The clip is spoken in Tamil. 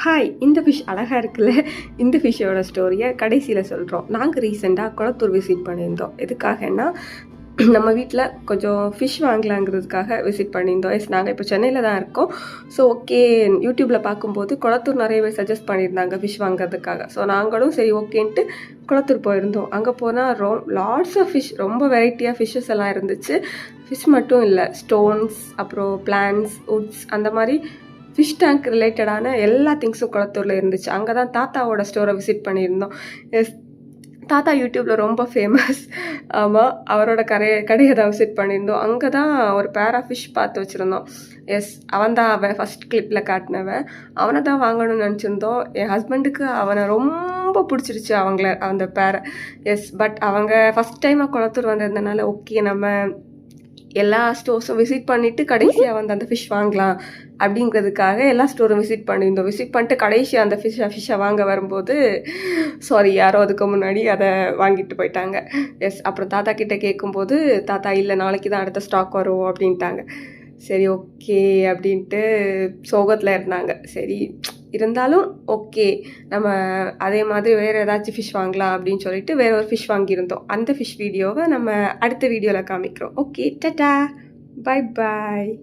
ஹாய்! இந்த ஃபிஷ் அழகா இருக்குல்ல. இந்த ஃபிஷ்ஷோட ஸ்டோரிய கடைசியில சொல்றோம். நாங்க ரீசெண்டா குளத்தூர் விசிட் பண்ணியிருந்தோம். எதுக்காகன்னா, நம்ம வீட்ல கொஞ்சம் ஃபிஷ் வாங்கலாங்கிறதுக்காக விசிட் பண்ணியிருந்தோம். நாங்க இப்போ சென்னையில தான் இருக்கோம். ஸோ ஓகே, யூடியூப்ல பார்க்கும்போது குளத்தூர் நெறைய பேர் சஜெஸ்ட் பண்ணியிருந்தாங்க ஃபிஷ் வாங்குறதுக்காக. ஸோ நாங்களும் சரி ஓகேன்ட்டு குளத்தூர் போயிருந்தோம். அங்கே போனா லாட்ஸ் ஆஃப் ஃபிஷ், ரொம்ப வெரைட்டியாக ஃபிஷ்ஷஸ் எல்லாம் இருந்துச்சு. ஃபிஷ் மட்டும் இல்லை, ஸ்டோன்ஸ், அப்புறம் பிளான்ட்ஸ், வுட்ஸ், அந்த மாதிரி ஃபிஷ் டேங்க் ரிலேட்டடான எல்லா திங்ஸும் குளத்தூரில் இருந்துச்சு. அங்கே தான் தாத்தாவோட ஸ்டோரை விசிட் பண்ணியிருந்தோம். தாத்தா யூடியூப்பில் ரொம்ப ஃபேமஸ். ஆமாம், அவரோட கடையை தான் விசிட் பண்ணியிருந்தோம். அங்கே தான் ஒரு பேர் ஆஃப் ஃபிஷ் பார்த்து வச்சுருந்தோம். அவன் ஃபஸ்ட் கிளிப்பில் காட்டினவன். அவனை தான் வாங்கணும்னு நினச்சிருந்தோம். என் ஹஸ்பண்டுக்கு அவனை ரொம்ப பிடிச்சிருச்சு, அந்த பேரை. பட் அவங்க ஃபஸ்ட் டைமாக குளத்தூர் வந்திருந்தனால ஓகே, நம்ம எல்லா ஸ்டோர்ஸும் விசிட் பண்ணிவிட்டு கடைசியாக வந்து அந்த ஃபிஷ் வாங்கலாம் அப்படிங்கிறதுக்காக எல்லா ஸ்டோரும் விசிட் பண்ணியிருந்தோம். விசிட் பண்ணிட்டு கடைசியாக அந்த ஃபிஷ்ஷை வாங்க வரும்போது யாரோ அதுக்கு முன்னாடி அதை வாங்கிட்டு போயிட்டாங்க. அப்புறம் தாத்தா கிட்டே கேட்கும்போது தாத்தா இல்லை, நாளைக்கு தான் அடுத்த ஸ்டாக் வரும் அப்படின்ட்டாங்க. சரி ஓகே அப்படின்ட்டு சோகத்தில் இருந்தாங்க. சரி இருந்தாலும் ஓகே, நம்ம அதே மாதிரி வேறு ஏதாச்சும் ஃபிஷ் வாங்கலாம் அப்படின்னு சொல்லிட்டு வேற ஒரு ஃபிஷ் வாங்கியிருந்தோம். அந்த ஃபிஷ் வீடியோவை நம்ம அடுத்த வீடியோவில் காமிக்கிறோம். Okay, Tata, bye bye.